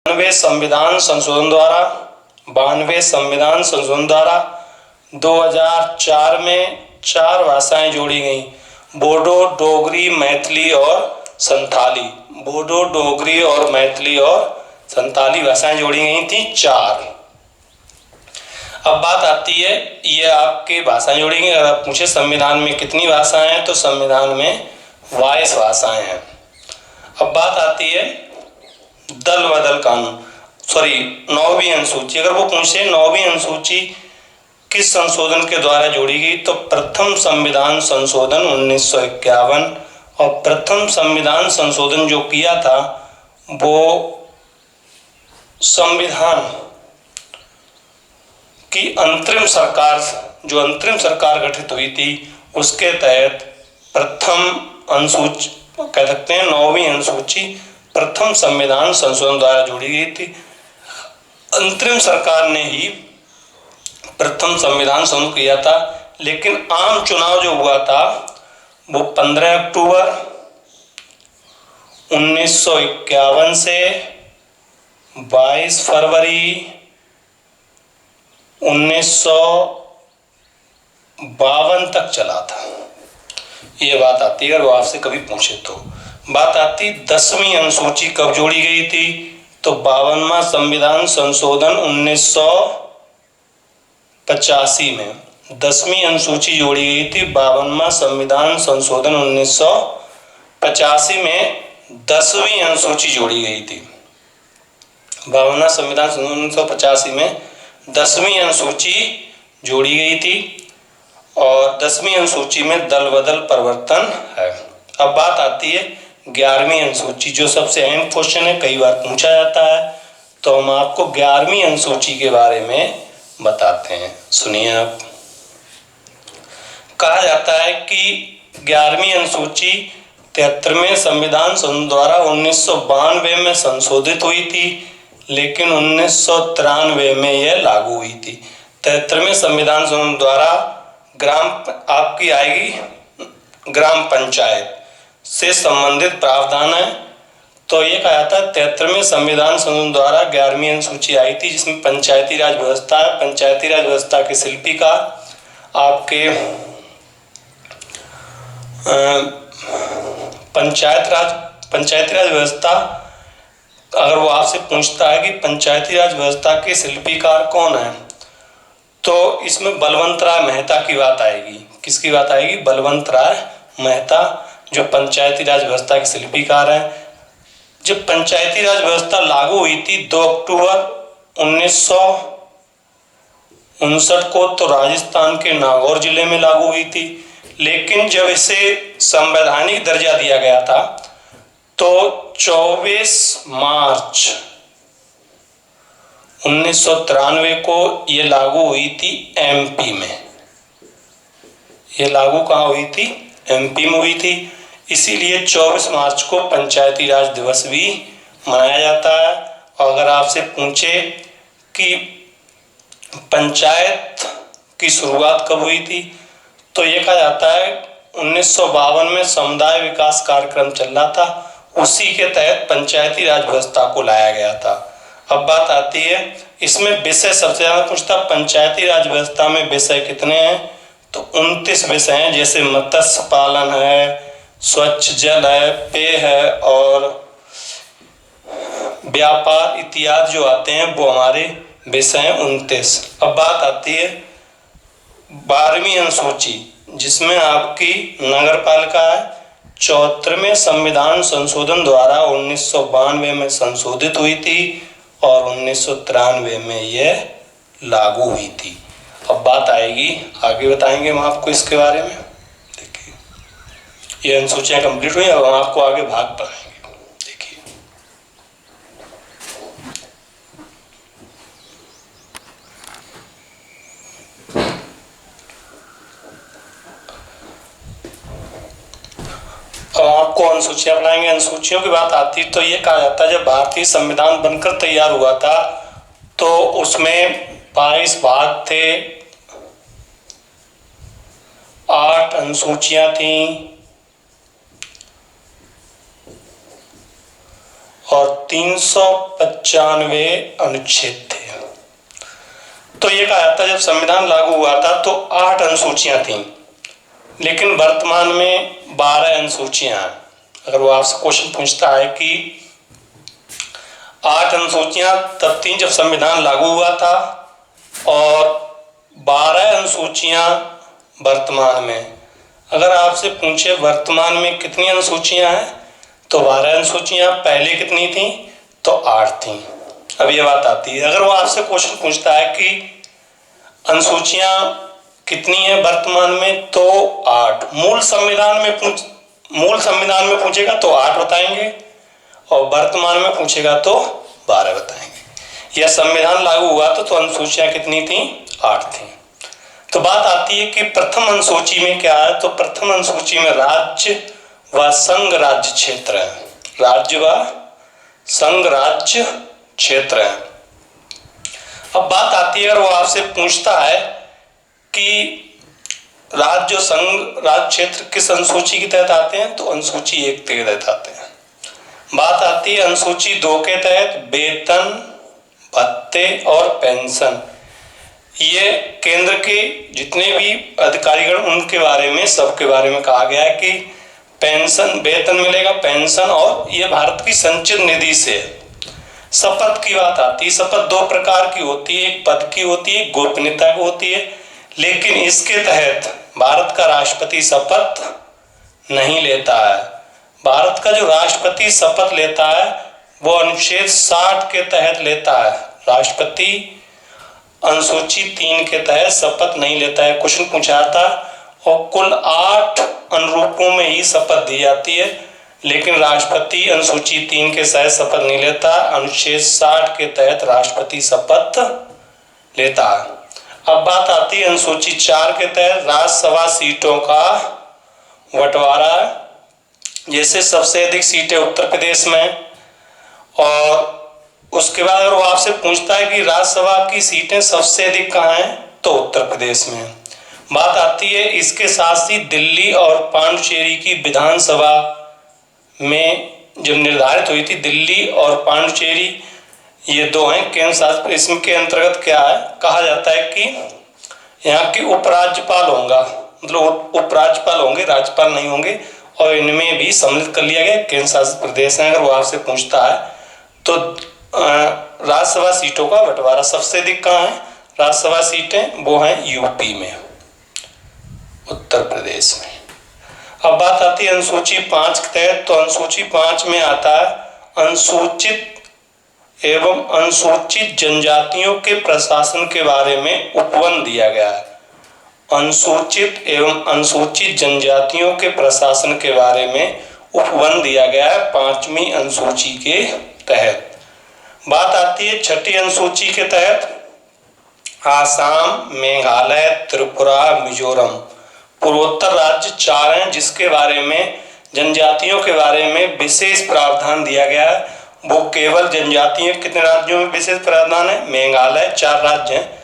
92 संविधान संशोधन द्वारा 2004 में 4 भाषाएं जोड़ी गई। बोडो, डोगरी, मैथिली और संथाली। बोडो, डोगरी और मैथिली और संथाली भाषाएं जोड़ी गई थी 4। अब बात आती है, ये आपके भाषाएं जोड़ी गई। अगर आप पूछे संविधान में कितनी भाषाएं हैं, तो संविधान में 22 भाषाएं हैं। अब बात आती है दल बदल कानून, 9वीं अनुसूची। अगर वो पूछे 9वीं अनुसूची किस संशोधन के द्वारा जोड़ी गई, तो प्रथम संविधान संशोधन 1951। और प्रथम संविधान संशोधन जो किया था वो संविधान की अंतरिम सरकार गठित हुई थी, उसके तहत प्रथम अनुसूची कह सकते हैं 9वीं अनुसूची प्रथम संविधान संशोधन द्वारा जोड़ी गई थी। अंतरिम सरकार ने ही प्रथम संविधान संशोधन किया था, लेकिन आम चुनाव जो हुआ था वो 15 अक्टूबर 1951 से 22 फरवरी 1952 तक चला था। ये बात आती है, अगर वो आपसे कभी पूछे तो। बात आती 10वीं अनुसूची कब जोड़ी गई थी, तो 52वां संविधान संशोधन 1985 में 10वीं अनुसूची जोड़ी गई थी। 52वां संविधान संशोधन 1985 में 10वीं अनुसूची जोड़ी गई थी। 52वां संविधान संशोधन 1985 में 10वीं अनुसूची जोड़ी गई थी, और 10वीं अनुसूची में दल बदल परिवर्तन है। अब बात आती है 11वीं अनुसूची, जो सबसे अहम क्वेश्चन है, कई बार पूछा जाता है। तो हम आपको 11वीं अनुसूची के बारे में बताते हैं, सुनिए आप। कहा जाता है कि 11वीं अनुसूची 73वें संविधान संशोधन द्वारा 1992 में संशोधित हुई थी, लेकिन 1993 में यह लागू हुई थी। 73वें संविधान संशोधन द्वारा आपकी आएगी ग्राम पंचायत से संबंधित प्रावधान है। तो ये कहा जाता है 73वें संविधान संशोधन द्वारा 11वीं अनुसूची आई थी, जिसमें पंचायती राज व्यवस्था है। पंचायती राज व्यवस्था के शिल्पीकार आपके पंचायती राज व्यवस्था, अगर वो आपसे पूछता है कि पंचायती राज व्यवस्था के शिल्पीकार कौन है, तो इसमें बलवंत राय मेहता की बात आएगी। किसकी बात आएगी? बलवंत राय मेहता, जो पंचायती राज व्यवस्था के शिल्पीकार हैं। जब पंचायती राज व्यवस्था लागू हुई थी 2 अक्टूबर 1959 को, तो राजस्थान के नागौर जिले में लागू हुई थी। लेकिन जब इसे संवैधानिक दर्जा दिया गया था, तो 24 मार्च 1993 को ये लागू हुई थी एमपी में। ये लागू कहाँ हुई थी? एमपी में हुई थी। इसीलिए 24 मार्च को पंचायती राज दिवस भी मनाया जाता है। और अगर आपसे पूछे कि पंचायत की शुरुआत कब हुई थी, तो ये कहा जाता है 1952 में समुदाय विकास कार्यक्रम चल रहा था, उसी के तहत पंचायती राज व्यवस्था को लाया गया था। अब बात आती है, इसमें विषय सबसे ज्यादा पूछता, पंचायती राज व्यवस्था में विषय कितने हैं, तो 29 विषय हैं। जैसे मत्स्य पालन है, स्वच्छ जल है, पेय है और व्यापार इत्यादि जो आते हैं वो हमारे विषय हैं 29। अब बात आती है 12वीं अनुसूची, जिसमें आपकी नगर पालिका है। 74वें संविधान संशोधन द्वारा 1992 में संशोधित हुई थी और 1993 में यह लागू हुई थी। अब बात आएगी, आगे बताएंगे हम आपको इसके बारे में। देखिए, ये अनुसूचियां कंप्लीट हुई, अब हम आपको आगे भाग पढ़ाएंगे। देखिए, अब आपको अनुसूचियां बनाएंगे। अनुसूचियों की बात आती तो ये कहा जाता है, जब भारतीय संविधान बनकर तैयार हुआ था तो उसमें 22 भाग थे, 8 अनुसूचियां थीं और 395 अनुच्छेद थे। तो ये कहा जाता है जब संविधान लागू हुआ था तो 8 अनुसूचियां थीं, लेकिन वर्तमान में 12 अनुसूचियां हैं। अगर वो आपसे क्वेश्चन पूछता है कि 8 अनुसूचियां तब थीं जब संविधान लागू हुआ था और 12 अनुसूचियां वर्तमान में, अगर आपसे पूछे वर्तमान में कितनी अनुसूचियां हैं तो 12 अनुसूचियां, पहले कितनी थी तो 8 थी। अब ये बात आती है, अगर वो आपसे क्वेश्चन पूछता है कि अनुसूचियां कितनी है वर्तमान में तो 8, मूल संविधान में पूछेगा तो 8 बताएंगे और वर्तमान में पूछेगा तो 12 बताएंगे। यह संविधान लागू हुआ तो अनुसूचियां कितनी थी 8 थी। तो बात आती है कि प्रथम अनुसूची में क्या है, तो प्रथम अनुसूची में राज्य व संघ राज्य क्षेत्र है, राज्य व संघ राज्य क्षेत्र है। अब बात आती है, अगर वो आपसे पूछता है कि राज्य और संघ राज्य क्षेत्र किस अनुसूची के तहत आते हैं तो अनुसूची 1 के तहत आते हैं। बात आती है अनुसूची 2 के तहत वेतन, भत्ते और पेंशन, ये केंद्र के जितने भी अधिकारीगण उनके बारे में, सबके बारे में कहा गया है कि पेंशन, वेतन मिलेगा, पेंशन, और ये भारत की संचित निधि से। शपथ की बात आती है, शपथ 2 प्रकार की होती है, एक पद की होती है, गोपनीयता की होती है, लेकिन इसके तहत भारत का राष्ट्रपति शपथ नहीं लेता है। भारत का जो राष्ट्रपति शपथ लेता है वो अनुच्छेद 60 के तहत लेता है, राष्ट्रपति अनुसूची 3 के तहत शपथ नहीं लेता है। क्वेश्चन पूछा था और कुल 8 अनुरूपों में ही शपथ दी जाती है, लेकिन राष्ट्रपति अनुसूची 3 के तहत शपथ नहीं लेता, अनुच्छेद 60 के तहत राष्ट्रपति शपथ लेता है। अब बात आती है अनुसूची 4 के तहत राज्यसभा सीटों का बंटवारा, जैसे सबसे अधिक सीटें उत्तर प्रदेश में, और उसके बाद अगर वो आपसे पूछता है कि राज्यसभा की सीटें सबसे अधिक कहाँ हैं तो उत्तर प्रदेश में। बात आती है इसके साथ ही दिल्ली और पांडुचेरी की विधानसभा में जो निर्धारित हुई थी, दिल्ली और पांडुचेरी ये 2 हैं केंद्र शासित। इसके अंतर्गत क्या है, कहा जाता है कि यहाँ के उपराज्यपाल होगा, मतलब उपराज्यपाल होंगे, राज्यपाल नहीं होंगे, और इनमें भी सम्मिलित कर लिया गया केंद्र शासित प्रदेश है। अगर वो आपसे पूछता है तो राज्यसभा सीटों का बंटवारा सबसे अधिक कहाँ है, राज्यसभा सीटें वो हैं यूपी में, उत्तर प्रदेश में। अब बात आती है अनुसूची 5 के तहत, तो अनुसूची 5 में आता है अनुसूचित एवं अनुसूचित जनजातियों के प्रशासन के बारे में उपवन दिया गया है। अनुसूचित एवं अनुसूचित जनजातियों के प्रशासन के बारे में उपवन दिया गया है 5वीं अनुसूची के तहत। बात आती है 6ठी अनुसूची के तहत, आसाम, मेघालय, त्रिपुरा, मिजोरम, पूर्वोत्तर राज्य 4 हैं जिसके बारे में जनजातियों के बारे में विशेष प्रावधान दिया गया है। वो केवल जनजातियों, कितने राज्यों में विशेष प्रावधान है, मेघालय 4 राज्य हैं,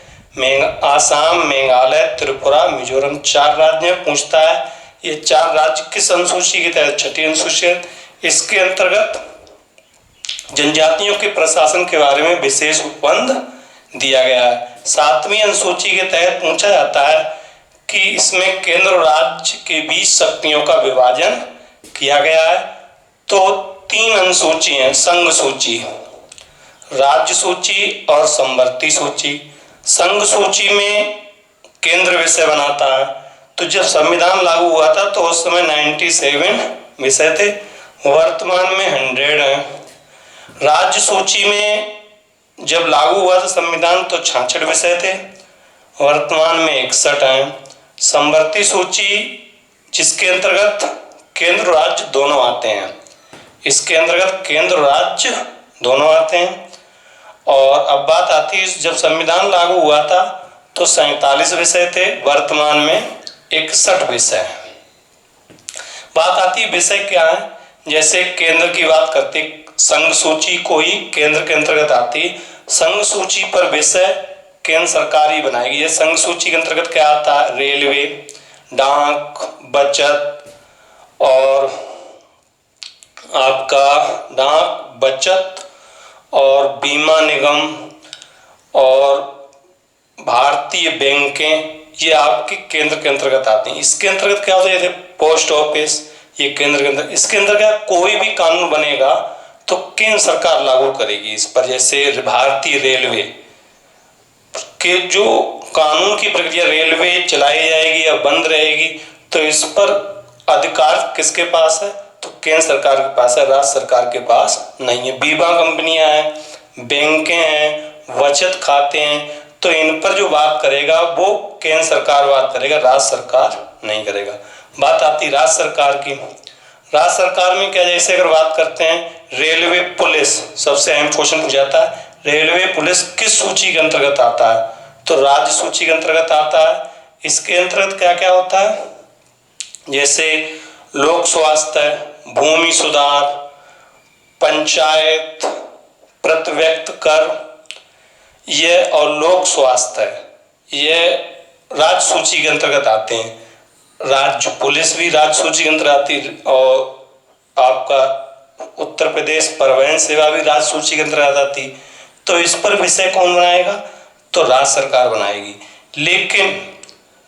आसाम, मेघालय, त्रिपुरा, मिजोरम 4 राज्य हैं। पूछता है ये 4 राज्य किस अनुसूची के तहत, 6ठी अनुसूची, इसके अंतर्गत जनजातियों के प्रशासन के बारे में विशेष उपबंध दिया गया है। 7वीं अनुसूची के तहत पूछा जाता है कि इसमें केंद्र और राज्य के बीच शक्तियों का विभाजन किया गया है। तो 3 अनुसूची हैं, संघ सूची, राज्य सूची और समवर्ती सूची। संघ सूची में केंद्र विषय बनाता है, तो जब संविधान लागू हुआ था तो उस समय 97 विषय थे, वर्तमान में 100 हैं। राज्य सूची में जब लागू हुआ था संविधान तो 66 विषय थे, वर्तमान में 61 हैं। समवर्ती सूची जिसके अंतर्गत केंद्र राज्य दोनों आते हैं, इसके अंतर्गत केंद्र राज्य दोनों आते हैं। और अब बात आती है जब संविधान लागू हुआ था तो 47 विषय थे, वर्तमान में 61 विषय हैं। बात आती है विषय क्या है, जैसे केंद्र की बात करते, संघ सूची को ही केंद्र के अंतर्गत आती है। संघ सूची पर विषय केंद्र सरकार ही बनाएगी। ये संघ सूची के अंतर्गत क्या आता है, रेलवे, डाक, बचत और आपका डाक, बचत और बीमा निगम और भारतीय बैंकें, ये आपके केंद्र के अंतर्गत आती हैं। इसके अंतर्गत क्या होता है, जैसे पोस्ट ऑफिस, ये केंद्र के अंदर। इसके अंदर क्या, कोई भी कानून बनेगा तो केंद्र सरकार लागू करेगी इस पर। जैसे भारतीय रेलवे के जो कानून की प्रक्रिया, रेलवे चलाई जाएगी या बंद रहेगी, तो इस पर अधिकार किसके पास है, तो केंद्र सरकार के पास है, राज्य सरकार के पास नहीं है। बीमा कंपनियां हैं, बैंकें हैं, बचत खाते हैं, तो इन पर जो बात करेगा वो केंद्र सरकार बात करेगा, राज्य सरकार नहीं करेगा। बात आती है राज्य सरकार की। राज्य सरकार में क्या, जैसे अगर बात करते हैं रेलवे पुलिस, सबसे अहम क्वेश्चन पूछा जाता है, रेलवे पुलिस किस सूची के अंतर्गत आता है, तो राज्य सूची के अंतर्गत आता है। इसके अंतर्गत क्या क्या होता है, जैसे लोक स्वास्थ्य, भूमि सुधार, पंचायत, प्रत्यक्ष कर, ये और लोक स्वास्थ्य, ये राज्य सूची के अंतर्गत आते हैं। राज्य पुलिस भी राज्य सूची के अंतर्गत आती है, और आपका उत्तर प्रदेश परिवहन सेवा भी राज्य सूची के अंतर्गत आती। तो इस पर विषय कौन बनाएगा, तो राज्य सरकार बनाएगी। लेकिन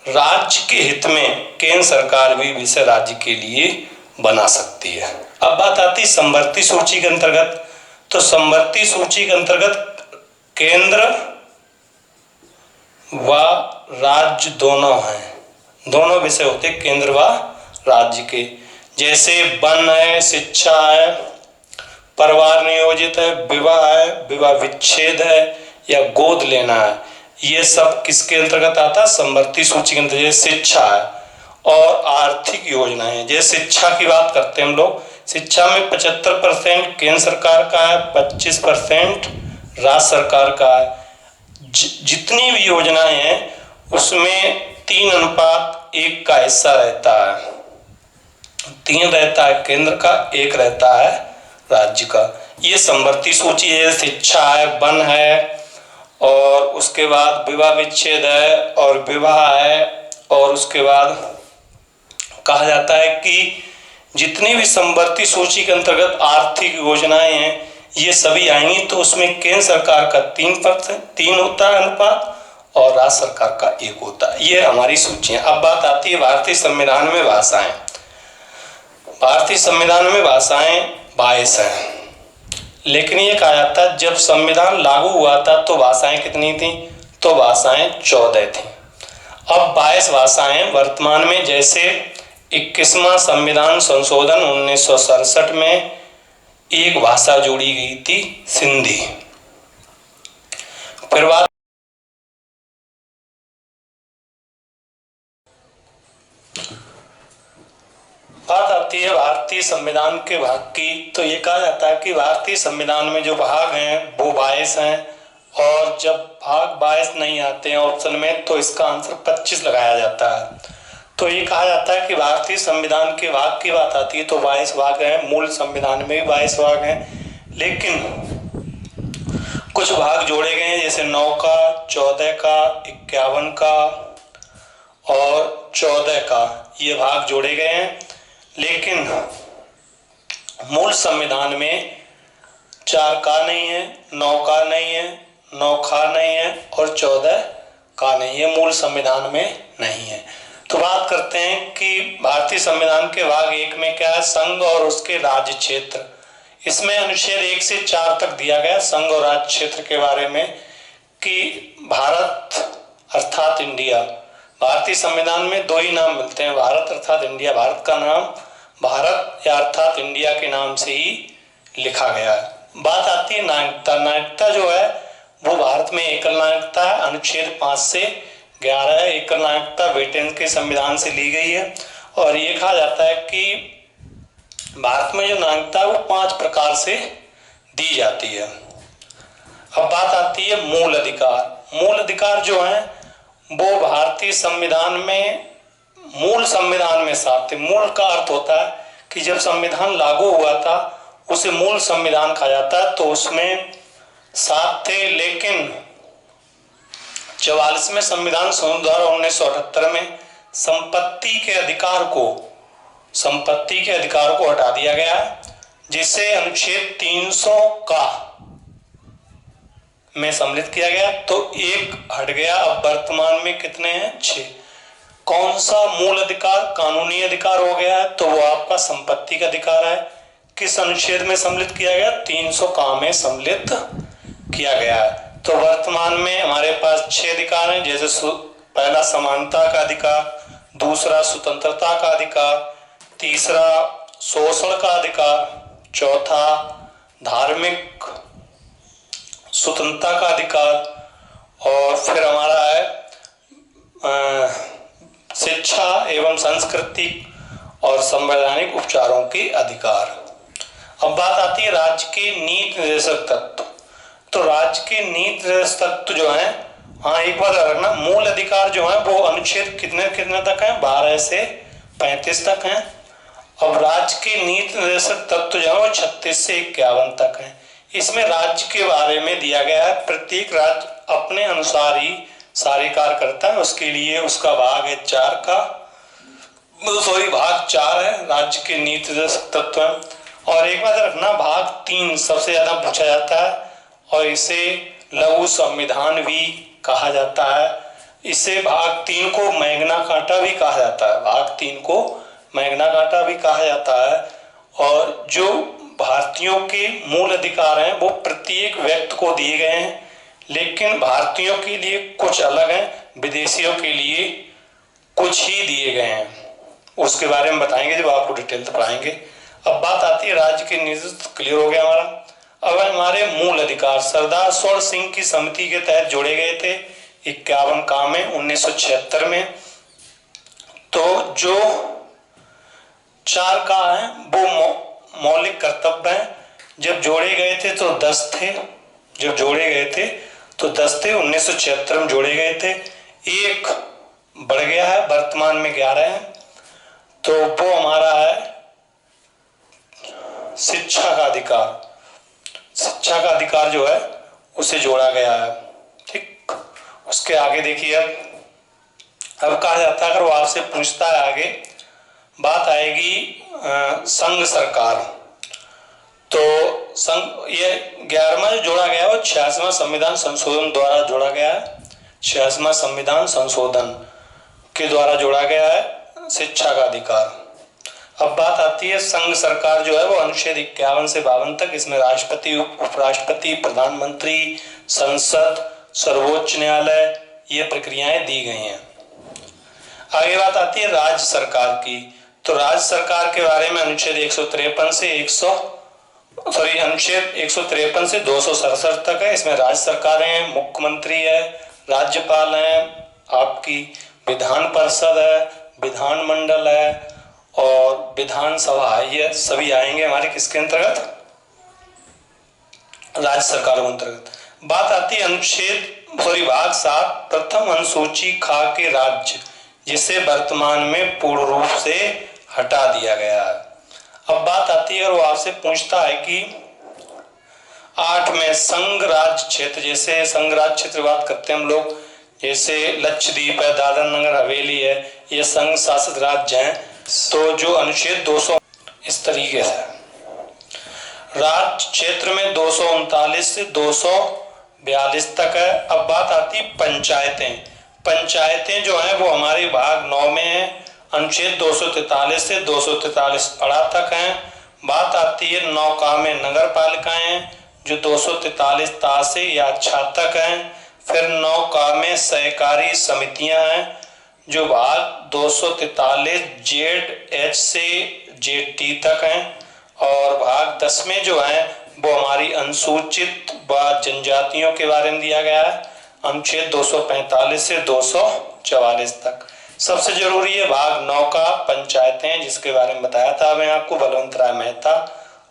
राज्य के हित में केंद्र सरकार भी विषय राज्य के लिए बना सकती है। अब बात आती है समवर्ती सूची के अंतर्गत। तो समवर्ती सूची के अंतर्गत केंद्र व राज्य दोनों हैं, दोनों विषय होते हैं केंद्र व राज्य के। जैसे वन है, शिक्षा है, परिवार नियोजित है, विवाह है, विवाह विच्छेद है, या गोद लेना है, ये सब किसके अंतर्गत आता है, समवर्ती सूची के अंतर्गत। जैसे शिक्षा है और आर्थिक योजनाएं, जैसे शिक्षा की बात करते हैं हम लोग, शिक्षा में 75% केंद्र सरकार का है, 25% राज्य सरकार का है। जितनी भी योजनाएं हैं उसमें 3:1 का हिस्सा रहता है, 3 रहता है केंद्र का, 1 रहता है राज्य का। ये समवर्ती सूची है। शिक्षा है, वन है, और उसके बाद विवाह विच्छेद है, और विवाह है, और उसके बाद कहा जाता है कि जितनी भी समवर्ती सूची के अंतर्गत आर्थिक योजनाएं हैं ये सभी आएंगी, तो उसमें केंद्र सरकार का 3% होता है अनुपात, और राज्य सरकार का 1 होता है। ये हमारी सूची है। अब बात आती है भारतीय संविधान में भाषाएं। भारतीय संविधान में भाषाएं 22 हैं, लेकिन ये कहा जाता है जब संविधान लागू हुआ था तो भाषाएं कितनी थी, तो भाषाएं 14 थी। अब 22 भाषाएं वर्तमान में, जैसे 21वां संविधान संशोधन 1967 में एक भाषा जोड़ी गई थी, सिंधी। फिर बात आती है भारतीय संविधान के भाग की। तो ये कहा जाता है कि भारतीय संविधान में जो भाग हैं वो 22 हैं, और जब भाग 22 नहीं आते हैं ऑप्शन में, तो इसका आंसर 25 लगाया जाता है। तो ये कहा जाता है कि भारतीय संविधान के भाग की बात आती है तो 22 भाग हैं, मूल संविधान में भी 22 भाग हैं, लेकिन कुछ भाग जोड़े गए हैं, जैसे 9 का, 14 का, 51 का और 14 का, ये भाग जोड़े गए हैं। लेकिन मूल संविधान में 4 का नहीं है, 9 का नहीं है, 9 खा नहीं है, और 14 का नहीं है, मूल संविधान में नहीं है। तो बात करते हैं कि भारतीय संविधान के भाग 1 में क्या है, संघ और उसके राज्य क्षेत्र। इसमें अनुच्छेद 1 से 4 तक दिया गया संघ और राज्य क्षेत्र के बारे में, कि भारत अर्थात इंडिया। भारतीय संविधान में 2 ही नाम मिलते हैं, भारत अर्थात इंडिया। भारत का नाम भारत या अर्थात इंडिया के नाम से ही लिखा गया है। बात आती है नागरिकता। नागरिकता जो है वो भारत में एकल नागरिकता है, अनुच्छेद 5 से 11 है। एकल नागरिकता ब्रिटेन के संविधान से ली गई है, और ये कहा जाता है कि भारत में जो नागरिकता है वो 5 प्रकार से दी जाती है। अब बात आती है मूल अधिकार। मूल अधिकार जो है वो भारतीय संविधान में, मूल संविधान में 7 थे। मूल का अर्थ होता है कि जब संविधान लागू हुआ था उसे मूल संविधान कहा जाता है, तो उसमें 7 थे। लेकिन 44वें संविधान संशोधन 1978 में संपत्ति के अधिकार को हटा दिया गया, जिससे अनुच्छेद 300 का में सम्मिलित किया गया, तो एक हट गया। अब वर्तमान में कितने हैं? 6। कौन सा मूल अधिकार कानूनी अधिकार हो गया है? तो वो आपका संपत्ति का अधिकार है। किस अनुच्छेद में सम्मिलित किया गया? 300 का में सम्मिलित किया गया है। तो वर्तमान में हमारे पास 6 अधिकार हैं, जैसे पहला समानता का अधिकार, दूसरा स्वतंत्रता का अधिकार, तीसरा शोषण का अधिकार, चौथा धार्मिक स्वतंत्रता का अधिकार, और फिर हमारा है शिक्षा एवं सांस्कृतिक और संवैधानिक उपचारों के अधिकार। अब बात आती है राज्य के नीति निर्देशक तत्व। तो राज्य के नीति निर्देशक तत्व जो है, हाँ एक बात रखना, मूल अधिकार जो है वो अनुच्छेद कितने कितने तक है? 12 से 35 तक हैं। अब राज्य के नीति निर्देशक तत्व जो है वो 36 से 51 तक है। इसमें राज्य के बारे में दिया गया है, प्रत्येक राज्य अपने अनुसार ही सारे कार्य करता है, उसके लिए उसका भाग है 4 का, भाग 4 है राज्य के नीति निर्देशक तत्व है। और एक बात रखना, भाग 3 सबसे ज्यादा पूछा जाता है और इसे लघु संविधान भी कहा जाता है। इसे भाग 3 को मैग्ना कार्टा भी कहा जाता है, भाग 3 को मैग्ना कार्टा भी कहा जाता है। और जो भारतीयों के मूल अधिकार हैं वो प्रत्येक व्यक्ति को दिए गए हैं, लेकिन भारतीयों के लिए कुछ अलग हैं, विदेशियों के लिए कुछ ही दिए गए हैं। उसके बारे में बताएंगे जब आपको डिटेल से पढ़ाएंगे। अब बात आती है राज्य के नेतृत्व, क्लियर हो गया हमारा। अब हमारे मूल अधिकार सरदार स्वर्ण सिंह की समिति के तहत जोड़े गए थे 51 का में 1976 में। तो जो 4 का है वो मौलिक कर्तव्य हैं। जब जोड़े गए थे तो 10 थे, जब जोड़े गए थे तो 10 थे, 1976 में जोड़े गए थे। एक बढ़ गया है, वर्तमान में 11 है। तो वो हमारा है शिक्षा का अधिकार, शिक्षा का अधिकार जो है उसे जोड़ा गया है। ठीक, उसके आगे देखिए, अब कहा जाता है, अगर वो आपसे पूछता है आगे, बात आएगी संघ सरकार। तो संघ ये 11वां जोड़ा गया है वो 86वां संविधान संशोधन द्वारा जोड़ा गया है, 86वां संविधान संशोधन के द्वारा जोड़ा गया है शिक्षा का अधिकार। अब बात आती है संघ सरकार जो है वो अनुच्छेद 51 से 52 तक, इसमें राष्ट्रपति, उपराष्ट्रपति, प्रधानमंत्री, संसद, सर्वोच्च न्यायालय, ये प्रक्रियाएं दी गई हैं। आगे बात आती है राज्य सरकार की। तो राज्य सरकार के बारे में अनुच्छेद 153 से 267 तक है। इसमें राज्य सरकारें हैं, मुख्यमंत्री है, राज्यपाल है, आपकी विधान परिषद है, विधानमंडल है और विधानसभा, ये सभी आएंगे हमारे किसके अंतर्गत? राज्य सरकार के अंतर्गत। बात आती है भाग 7 प्रथम अनुसूची खा के राज्य, जिसे वर्तमान में पूर्ण रूप से हटा दिया गया है। अब बात आती है और वो आपसे पूछता है कि 8 में संघ राज्य क्षेत्र, जैसे संघ राज्य क्षेत्र बात करते हैं हम लोग, जैसे लक्षद्वीप है, दादरा नगर हवेली है, ये संघ शासित राज्य हैं। तो जो अनुच्छेद 200 इस तरीके से राज्य क्षेत्र में 239 से 242 तक है। अब बात आती है पंचायतें। पंचायतें जो है वो हमारे भाग 9 में है, अनुच्छेद 243 से 243 अड़ा तक हैं। बात आती है 9 का में नगर पालिकाएं जो 243 ता से या छा तक हैं। फिर 9 का में सहकारी समितियां हैं जो भाग 243 जेड एच से जेड टी तक हैं। और भाग 10 में जो है वो हमारी अनुसूचित व जनजातियों के बारे में दिया गया है, अनुच्छेद 245 से 244 तक। सबसे जरूरी है भाग 9 का पंचायतें, जिसके बारे में बताया था मैं आपको, बलवंत राय मेहता,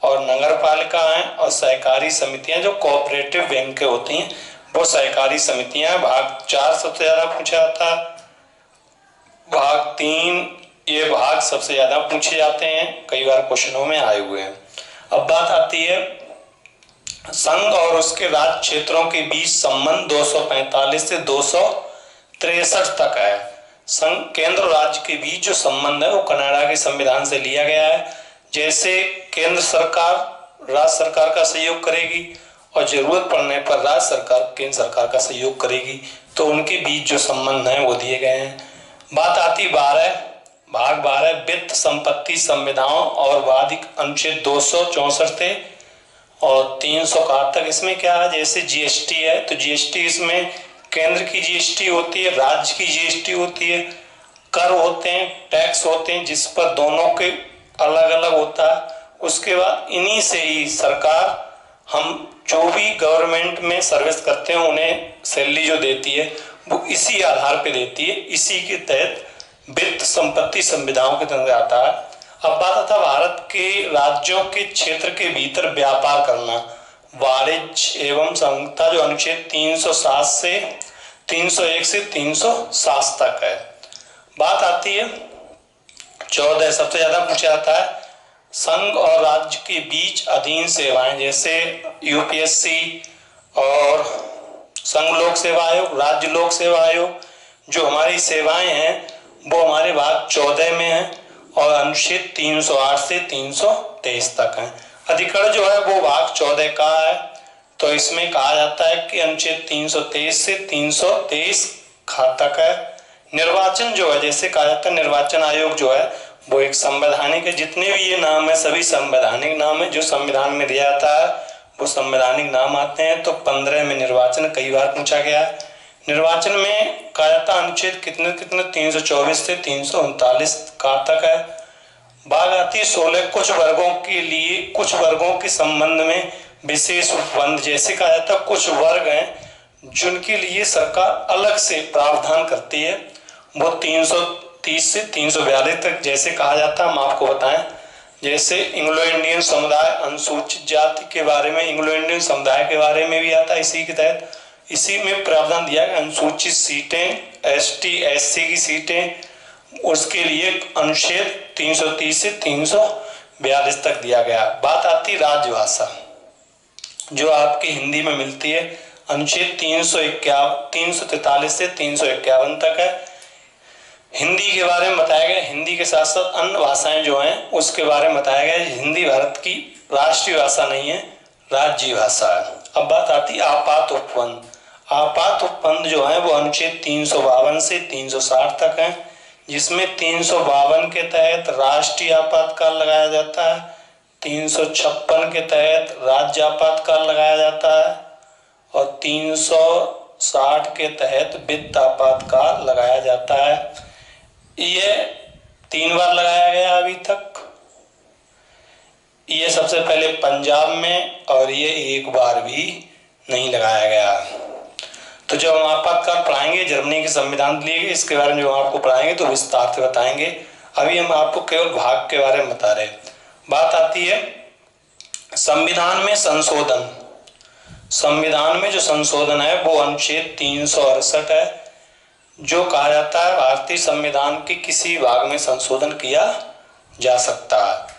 और नगर पालिका है और सहकारी समितियां जो कोऑपरेटिव बैंक के होती हैं वो सहकारी समितियां। भाग 4 सबसे ज्यादा पूछा जाता है, भाग 3 ये भाग सबसे ज्यादा पूछे जाते हैं, कई बार क्वेश्चनों में आए हुए हैं। अब बात आती है संघ और उसके राज्य क्षेत्रों के बीच संबंध 245 से 263 तक है। संघ केंद्र और राज्य के बीच जो संबंध है वो कनाडा के संविधान से लिया गया है। जैसे केंद्र सरकार राज्य सरकार का सहयोग करेगी और जरूरत पड़ने पर राज्य सरकार केंद्र सरकार का सहयोग करेगी। तो उनके बीच जो संबंध हैं वो दिए गए हैं। बात आती भाग 12 वित्त संपत्ति संविदाओं और वादिक अनुच्छेद 264 थे और 361 तक। इसमें क्या है, जैसे जीएसटी है तो जीएसटी इसमें केंद्र की जीएसटी होती है, राज्य की जीएसटी होती है, कर होते हैं, टैक्स होते हैं, जिस पर दोनों के अलग अलग होता है। उसके बाद इन्हीं से ही सरकार हम जो भी गवर्नमेंट में सर्विस करते हैं उन्हें सैलरी जो देती है वो इसी आधार पे देती है। इसी के तहत वित्त संपत्ति संविदाओं के तहत आता है। अब बात आता है भारत के राज्यों के क्षेत्र के भीतर व्यापार करना, वाणिज्य एवं संहिता जो अनुच्छेद 307 से 301 से 307 तक है। बात आती है 14, सबसे ज्यादा पूछा जाता है संघ और राज्य के बीच अधीन सेवाएं, जैसे यूपीएससी और संघ लोक सेवा आयोग, राज्य लोक सेवा आयोग। जो हमारी सेवाएं हैं वो हमारे भाग 14 में है और अनुच्छेद 308 से 323 तक है। अधिकरण जो है वो भाग 14 का है। तो इसमें कहा जाता है कि अनुच्छेद 323 से 323 तक है। निर्वाचन जो है, जैसे कहा जाता है निर्वाचन आयोग जो है वो एक संवैधानिक है। जितने भी ये नाम है सभी संवैधानिक नाम है। जो संविधान में दिया जाता है वो संवैधानिक नाम आते हैं। तो 15 में निर्वाचन कई बार पूछा गया है। निर्वाचन में कहा जाता है अनुच्छेद कितने 324 से 339 का तक है। बात आती है 16 कुछ वर्गों के संबंध में विशेष उपबंध, जैसे कहा जाता है कुछ वर्ग हैं जिनके लिए सरकार अलग से प्रावधान करती है। वो 330 से 342 तक जैसे कहा जाता है। हम आपको बताएं, जैसे एंग्लो इंडियन समुदाय, अनुसूचित जाति के बारे में एंग्लो इंडियन समुदाय के बारे में भी आता है। इसी के तहत इसी में प्रावधान दिया गया। अनुसूचित सीटें, एसटी एससी की सीटें, उसके लिए अनुच्छेद 330 से 342 तक दिया गया। बात आती राजभाषा जो आपकी हिंदी में मिलती है, अनुच्छेद 343 से 351 तक है। हिंदी के बारे में बताया गया। हिंदी के साथ साथ अन्य भाषाएं जो हैं उसके बारे में बताया गया। हिंदी भारत की राष्ट्रीय भाषा नहीं है, राज्य भाषा है। अब बात आती है आपात उपबंध। आपात उपबंध जो है वो अनुच्छेद 352 से 360 तक है, जिसमें 352 के तहत राष्ट्रीय आपातकाल लगाया जाता है, 356 के तहत राज्य आपातकाल लगाया जाता है और 360 के तहत वित्त आपातकाल लगाया जाता है। ये 3 बार लगाया गया अभी तक। ये सबसे पहले पंजाब में और ये एक बार भी नहीं लगाया गया। तो जब हम आपातकाल पढ़ाएंगे जर्मनी के संविधान लिए इसके बारे में जो आपको पढ़ाएंगे तो विस्तार से बताएंगे। अभी हम आपको केवल भाग के बारे में बता रहे। बात आती है संविधान में संशोधन। संविधान में जो संशोधन है वो अनुच्छेद 368 है, जो कहा जाता है भारतीय संविधान के किसी भाग में संशोधन किया जा सकता है।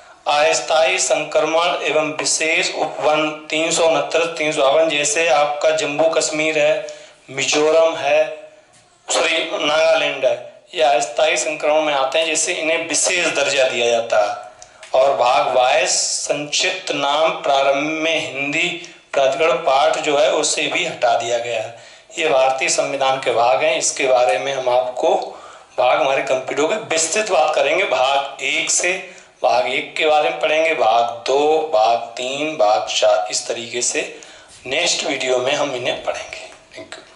अस्थायी संक्रमण एवं विशेष उपबंध 369 352, जैसे आपका जम्मू कश्मीर है, मिजोरम है, नागालैंड है, ये अस्थायी संक्रमण में आते हैं, जैसे इन्हें विशेष दर्जा दिया जाता है। और भाग 22 संक्षिप्त नाम प्रारंभ में हिंदी प्राधिकरण पाठ जो है उसे भी हटा दिया गया है। ये भारतीय संविधान के भाग हैं। इसके बारे में हम आपको भाग हमारे कंप्यूटर के विस्तृत बात करेंगे। भाग 1 से भाग 1 के बारे में पढ़ेंगे, भाग 2, भाग 3, भाग 4, इस तरीके से नेक्स्ट वीडियो में हम इन्हें पढ़ेंगे। Thank you.